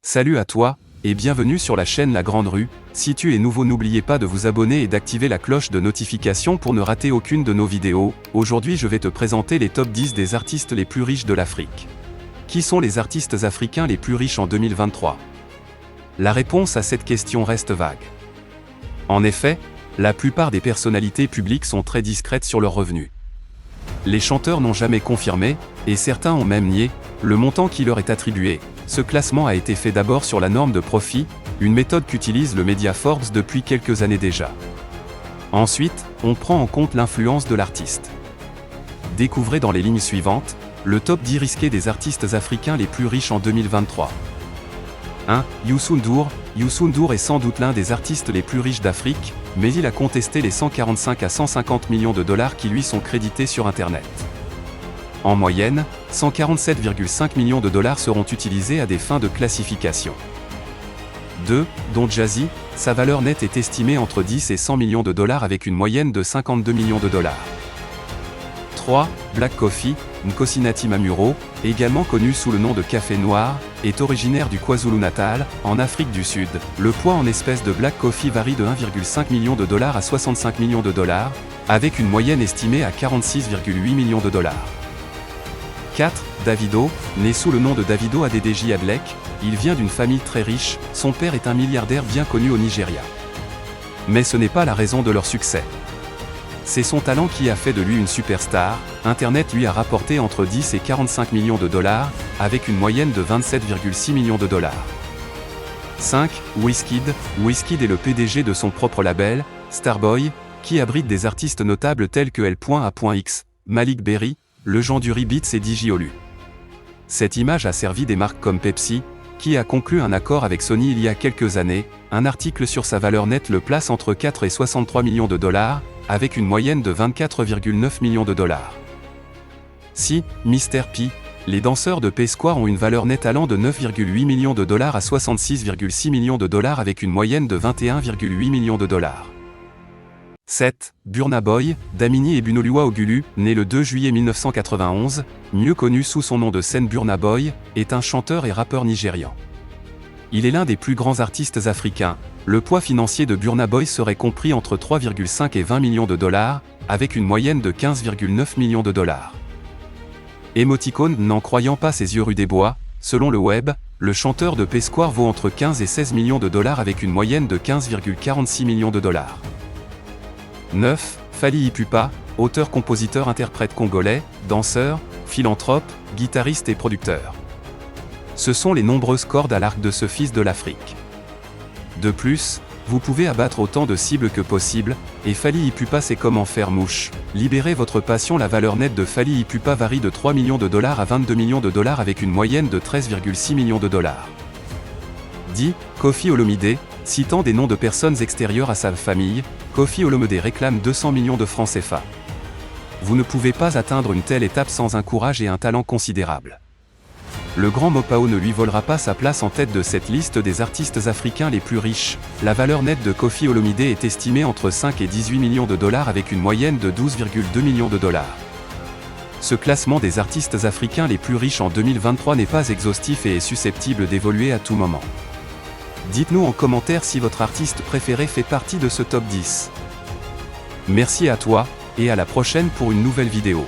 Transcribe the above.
Salut à toi, et bienvenue sur la chaîne La Grande Rue. Si tu es nouveau, n'oubliez pas de vous abonner et d'activer la cloche de notification pour ne rater aucune de nos vidéos. Aujourd'hui je vais te présenter les top 10 des artistes les plus riches de l'Afrique. Qui sont les artistes africains les plus riches en 2023? La réponse à cette question reste vague. En effet, la plupart des personnalités publiques sont très discrètes sur leurs revenus. Les chanteurs n'ont jamais confirmé, et certains ont même nié, le montant qui leur est attribué. Ce classement a été fait d'abord sur la norme de profit, une méthode qu'utilise le média Forbes depuis quelques années déjà. Ensuite, on prend en compte l'influence de l'artiste. Découvrez dans les lignes suivantes, le top 10 risqué des artistes africains les plus riches en 2023. 1. Youssou N'Dour. Youssou N'Dour est sans doute l'un des artistes les plus riches d'Afrique, mais il a contesté les 145 à 150 millions de dollars qui lui sont crédités sur Internet. En moyenne, 147,5 millions de dollars seront utilisés à des fins de classification. 2. Don Jazzy. Sa valeur nette est estimée entre 10 et 100 millions de dollars avec une moyenne de 52 millions de dollars. 3. Black Coffee. Nkosinaty Mamuro, également connu sous le nom de Café Noir, est originaire du KwaZulu-Natal, en Afrique du Sud. Le poids en espèces de Black Coffee varie de 1,5 million de dollars à 65 millions de dollars, avec une moyenne estimée à 46,8 millions de dollars. 4. Davido. Né sous le nom de Davido Adedeji Adlek, il vient d'une famille très riche, son père est un milliardaire bien connu au Nigeria. Mais ce n'est pas la raison de leur succès. C'est son talent qui a fait de lui une superstar. Internet lui a rapporté entre 10 et 45 millions de dollars, avec une moyenne de 27,6 millions de dollars. 5. Wizkid. Wizkid est le PDG de son propre label, Starboy, qui abrite des artistes notables tels que L.A.X, Malik Berry, Le Jean-Dury Beats et DJ Olu. Cette image a servi des marques comme Pepsi, qui a conclu un accord avec Sony il y a quelques années. Un article sur sa valeur nette le place entre 4 et 63 millions de dollars, avec une moyenne de 24,9 millions de dollars. 6. Mr. P. Les danseurs de P-Square ont une valeur nette allant de 9,8 millions de dollars à 66,6 millions de dollars avec une moyenne de 21,8 millions de dollars. 7. Burna Boy. Damini Ebunoluwa Ogulu, né le 2 juillet 1991, mieux connu sous son nom de scène Burna Boy, est un chanteur et rappeur nigérian. Il est l'un des plus grands artistes africains. Le poids financier de Burna Boy serait compris entre 3,5 et 20 millions de dollars, avec une moyenne de 15,9 millions de dollars. Émoticône. N'en croyant pas ses yeux rue des Bois, selon le web, le chanteur de P-Square vaut entre 15 et 16 millions de dollars avec une moyenne de 15,46 millions de dollars. 9. Fally Ipupa, auteur, compositeur, interprète congolais, danseur, philanthrope, guitariste et producteur. Ce sont les nombreuses cordes à l'arc de ce fils de l'Afrique. De plus, vous pouvez abattre autant de cibles que possible, et Fally Ipupa sait comment faire mouche. Libérez votre passion. La valeur nette de Fally Ipupa varie de 3 millions de dollars à 22 millions de dollars avec une moyenne de 13,6 millions de dollars. 10. Koffi Olomide. Citant des noms de personnes extérieures à sa famille, Koffi Olomide réclame 200 millions de francs CFA. Vous ne pouvez pas atteindre une telle étape sans un courage et un talent considérable. Le grand Mopao ne lui volera pas sa place en tête de cette liste des artistes africains les plus riches. La valeur nette de Koffi Olomide est estimée entre 5 et 18 millions de dollars avec une moyenne de 12,2 millions de dollars. Ce classement des artistes africains les plus riches en 2023 n'est pas exhaustif et est susceptible d'évoluer à tout moment. Dites-nous en commentaire si votre artiste préféré fait partie de ce top 10. Merci à toi, et à la prochaine pour une nouvelle vidéo.